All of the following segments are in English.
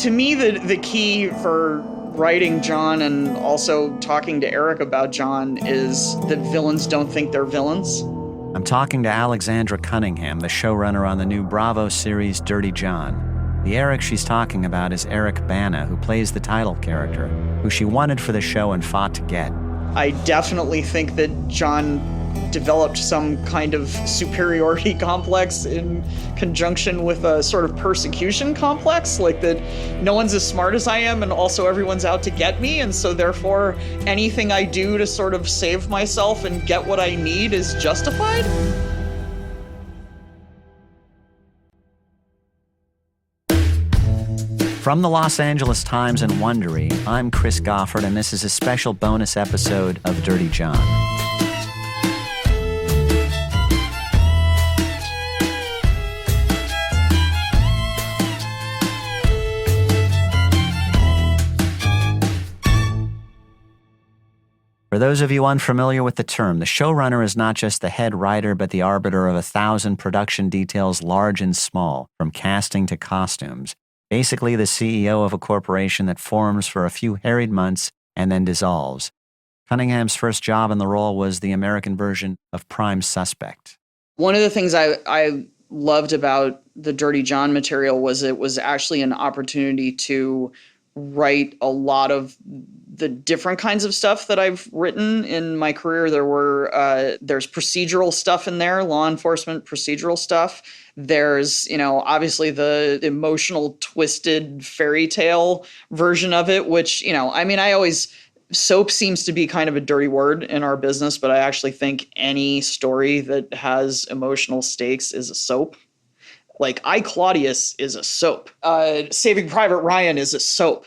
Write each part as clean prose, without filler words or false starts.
To me, the key for writing John and also talking to Eric about John is that villains don't think they're villains. I'm talking to Alexandra Cunningham, the showrunner on the new Bravo series Dirty John. The Eric she's talking about is Eric Bana, who plays the title character, who she wanted for the show and fought to get. I definitely think that John developed some kind of superiority complex in conjunction with a sort of persecution complex, like that no one's as smart as I am and also everyone's out to get me, and so therefore anything I do to sort of save myself and get what I need is justified. From the Los Angeles Times and Wondery, I'm Chris Goffard, and this is a special bonus episode of Dirty John. For those of you unfamiliar with the term, the showrunner is not just the head writer, but the arbiter of 1,000 production details, large and small, from casting to costumes. Basically, the CEO of a corporation that forms for a few harried months and then dissolves. Cunningham's first job in the role was the American version of Prime Suspect. One of the things I loved about the Dirty John material was it was actually an opportunity to write a lot of the different kinds of stuff that I've written in my career. There's procedural stuff in there, law enforcement procedural stuff. There's, obviously the emotional, twisted fairy tale version of it, which, soap seems to be kind of a dirty word in our business, but I actually think any story that has emotional stakes is a soap. Like I, Claudius is a soap. Saving Private Ryan is a soap.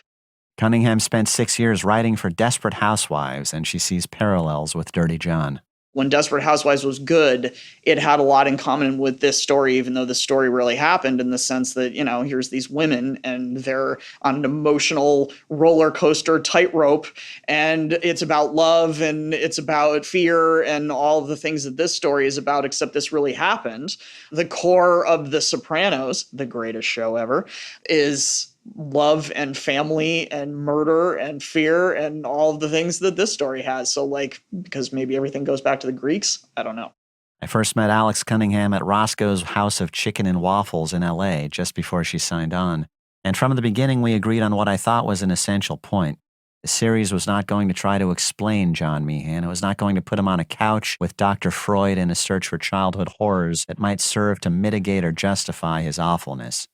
Cunningham spent 6 years writing for Desperate Housewives, and she sees parallels with Dirty John. When Desperate Housewives was good, it had a lot in common with this story, even though the story really happened in the sense that, here's these women and they're on an emotional roller coaster tightrope, and it's about love and it's about fear and all of the things that this story is about, except this really happened. The core of The Sopranos, the greatest show ever, is love and family and murder and fear and all of the things that this story has. So because maybe everything goes back to the Greeks, I don't know. I first met Alex Cunningham at Roscoe's House of Chicken and Waffles in LA just before she signed on. And from the beginning, we agreed on what I thought was an essential point. The series was not going to try to explain John Meehan. It was not going to put him on a couch with Dr. Freud in a search for childhood horrors that might serve to mitigate or justify his awfulness.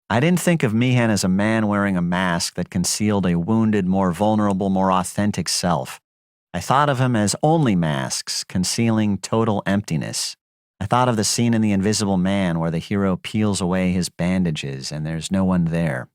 I didn't think of Meehan as a man wearing a mask that concealed a wounded, more vulnerable, more authentic self. I thought of him as only masks, concealing total emptiness. I thought of the scene in The Invisible Man where the hero peels away his bandages and there's no one there.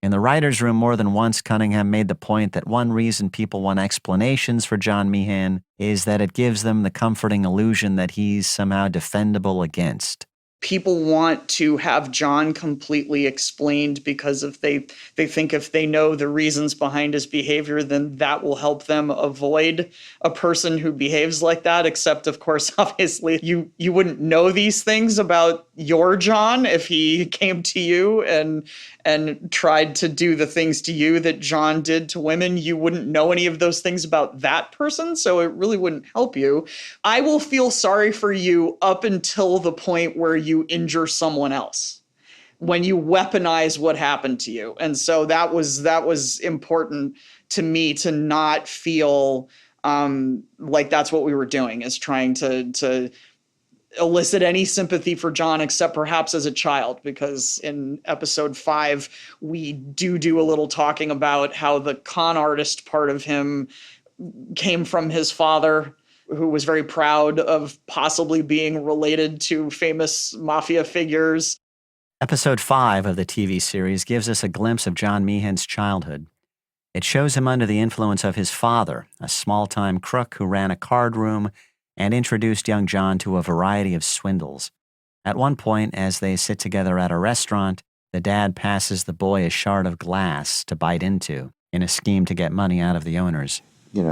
In the writer's room more than once, Cunningham made the point that one reason people want explanations for John Meehan is that it gives them the comforting illusion that he's somehow defendable against. People want to have John completely explained because if they think if they know the reasons behind his behavior, then that will help them avoid a person who behaves like that. Except, of course, obviously, you wouldn't know these things about your John if he came to you and tried to do the things to you that John did to women. You wouldn't know any of those things about that person, so it really wouldn't help you. I will feel sorry for you up until the point where you injure someone else, when you weaponize what happened to you. And so that was important to me, to not feel like that's what we were doing, is trying to elicit any sympathy for John, except perhaps as a child, because in episode 5, we do a little talking about how the con artist part of him came from his father, who was very proud of possibly being related to famous mafia figures. Episode 5 of the TV series gives us a glimpse of John Meehan's childhood. It shows him under the influence of his father, a small-time crook who ran a card room and introduced young John to a variety of swindles. At one point, as they sit together at a restaurant, the dad passes the boy a shard of glass to bite into in a scheme to get money out of the owners.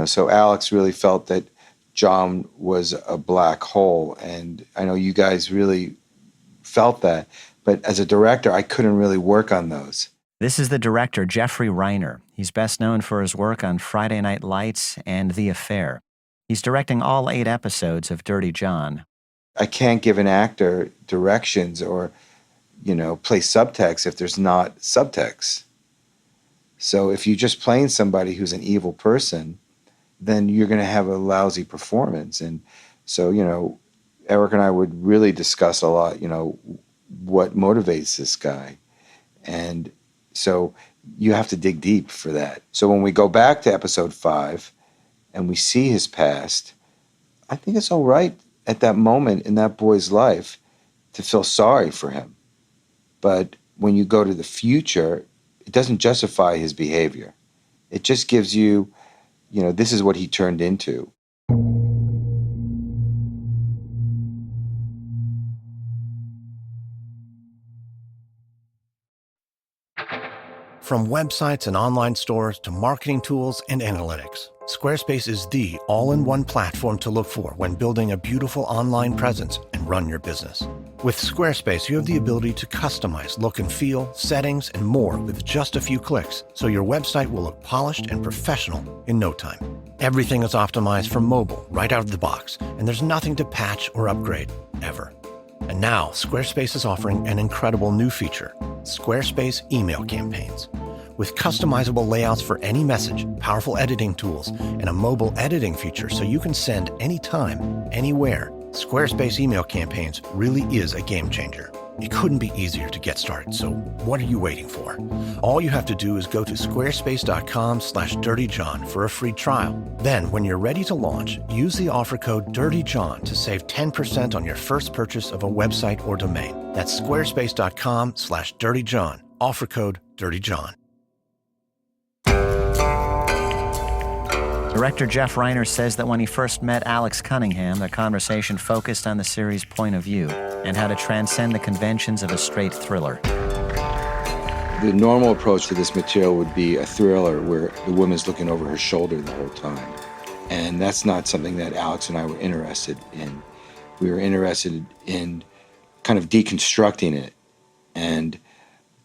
So Alex really felt that John was a black hole, and I know you guys really felt that, but as a director, I couldn't really work on those. This is the director, Jeffrey Reiner. He's best known for his work on Friday Night Lights and The Affair. He's directing all 8 episodes of Dirty John. I can't give an actor directions or, play subtext if there's not subtext. So if you're just playing somebody who's an evil person, then you're going to have a lousy performance. And so, Eric and I would really discuss a lot, what motivates this guy. And so you have to dig deep for that. So when we go back to episode 5 and we see his past, I think it's all right at that moment in that boy's life to feel sorry for him. But when you go to the future, it doesn't justify his behavior. It just gives you, this is what he turned into. From websites and online stores to marketing tools and analytics, Squarespace is the all-in-one platform to look for when building a beautiful online presence and run your business. With Squarespace, you have the ability to customize look and feel, settings, and more with just a few clicks, so your website will look polished and professional in no time. Everything is optimized for mobile right out of the box, and there's nothing to patch or upgrade, ever. And now, Squarespace is offering an incredible new feature, Squarespace Email Campaigns. With customizable layouts for any message, powerful editing tools, and a mobile editing feature so you can send anytime, anywhere, Squarespace Email Campaigns really is a game changer. It couldn't be easier to get started, so what are you waiting for? All you have to do is go to squarespace.com/dirtyjohn for a free trial. Then, when you're ready to launch, use the offer code DIRTYJOHN to save 10% on your first purchase of a website or domain. That's squarespace.com/dirtyjohn. Offer code DIRTYJOHN. Director Jeff Reiner says that when he first met Alex Cunningham, the conversation focused on the series' point of view and how to transcend the conventions of a straight thriller. The normal approach to this material would be a thriller where the woman's looking over her shoulder the whole time. And that's not something that Alex and I were interested in. We were interested in kind of deconstructing it and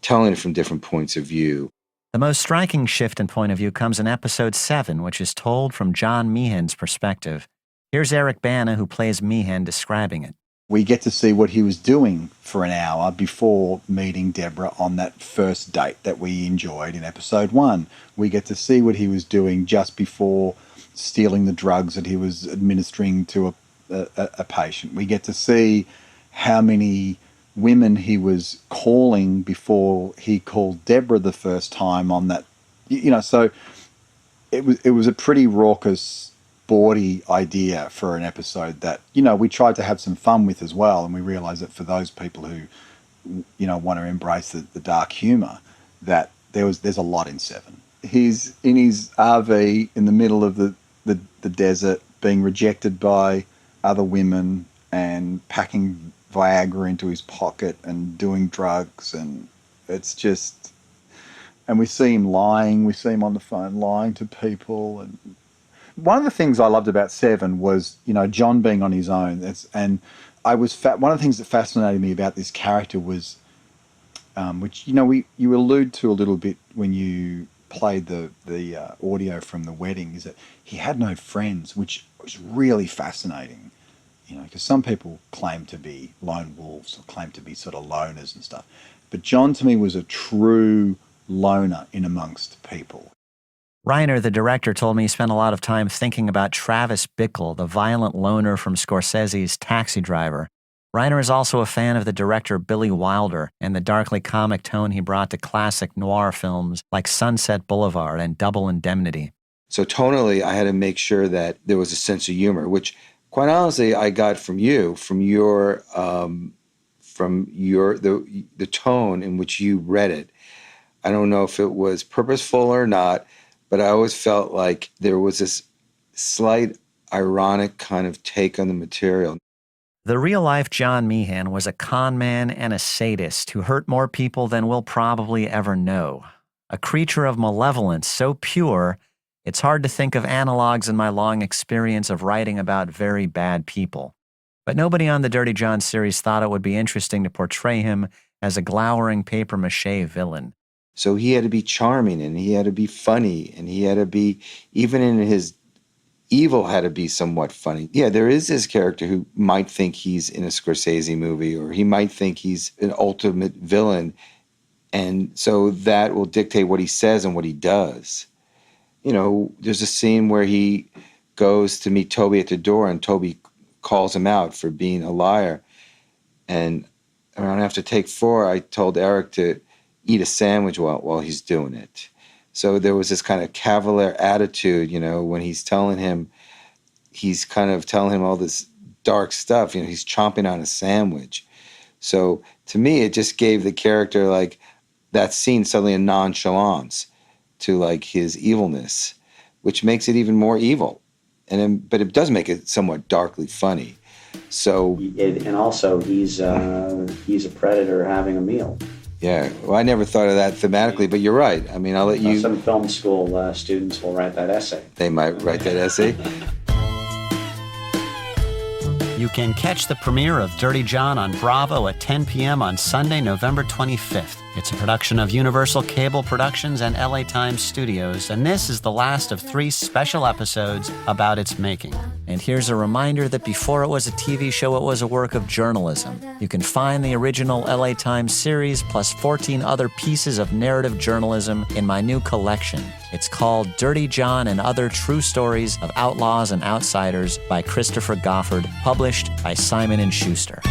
telling it from different points of view. The most striking shift in point of view comes in episode 7, which is told from John Meehan's perspective. Here's Eric Bana, who plays Meehan, describing it. We get to see what he was doing for an hour before meeting Deborah on that first date that we enjoyed in episode 1. We get to see what he was doing just before stealing the drugs that he was administering to a patient. We get to see how many women he was calling before he called Deborah the first time on that, so it was a pretty raucous, bawdy idea for an episode that, we tried to have some fun with as well. And we realized that for those people who, want to embrace the dark humor, that there's a lot in 7. He's in his RV in the middle of the desert, being rejected by other women and packing Viagra into his pocket and doing drugs, and it's just, and we see him lying, we see him on the phone lying to people. And one of the things I loved about 7 was, John being on his own. And I was one of the things that fascinated me about this character was, which you allude to a little bit when you played the audio from the wedding, is that he had no friends, which was really fascinating. Because some people claim to be lone wolves or claim to be sort of loners and stuff. But John, to me, was a true loner in amongst people. Reiner, the director, told me he spent a lot of time thinking about Travis Bickle, the violent loner from Scorsese's Taxi Driver. Reiner is also a fan of the director Billy Wilder and the darkly comic tone he brought to classic noir films like Sunset Boulevard and Double Indemnity. So tonally, I had to make sure that there was a sense of humor, which quite honestly, I got from you, from the tone in which you read it. I don't know if it was purposeful or not, but I always felt like there was this slight ironic kind of take on the material. The real-life John Meehan was a con man and a sadist who hurt more people than we'll probably ever know. A creature of malevolence so pure, it's hard to think of analogs in my long experience of writing about very bad people. But nobody on the Dirty John series thought it would be interesting to portray him as a glowering papier-mâché villain. So he had to be charming, and he had to be funny, and he had to be, even in his evil, had to be somewhat funny. Yeah, there is this character who might think he's in a Scorsese movie, or he might think he's an ultimate villain. And so that will dictate what he says and what he does. You know, there's a scene where he goes to meet Toby at the door, and Toby calls him out for being a liar. And around after take 4, I told Eric to eat a sandwich while he's doing it. So there was this kind of cavalier attitude, you know, when he's telling him, he's kind of telling him all this dark stuff, you know, he's chomping on a sandwich. So to me, it just gave the character, like, that scene suddenly a nonchalance to, like, his evilness, which makes it even more evil. But it does make it somewhat darkly funny. So, and also he's a predator having a meal. Yeah, well, I never thought of that thematically, but you're right. I mean, I'll let you. Some film school students will write that essay. They might write that essay. You can catch the premiere of Dirty John on Bravo at 10 p.m. on Sunday, November 25th. It's a production of Universal Cable Productions and LA Times Studios, and this is the last of 3 special episodes about its making. And here's a reminder that before it was a TV show, it was a work of journalism. You can find the original LA Times series plus 14 other pieces of narrative journalism in my new collection. It's called Dirty John and Other True Stories of Outlaws and Outsiders by Christopher Goffard, published by Simon & Schuster.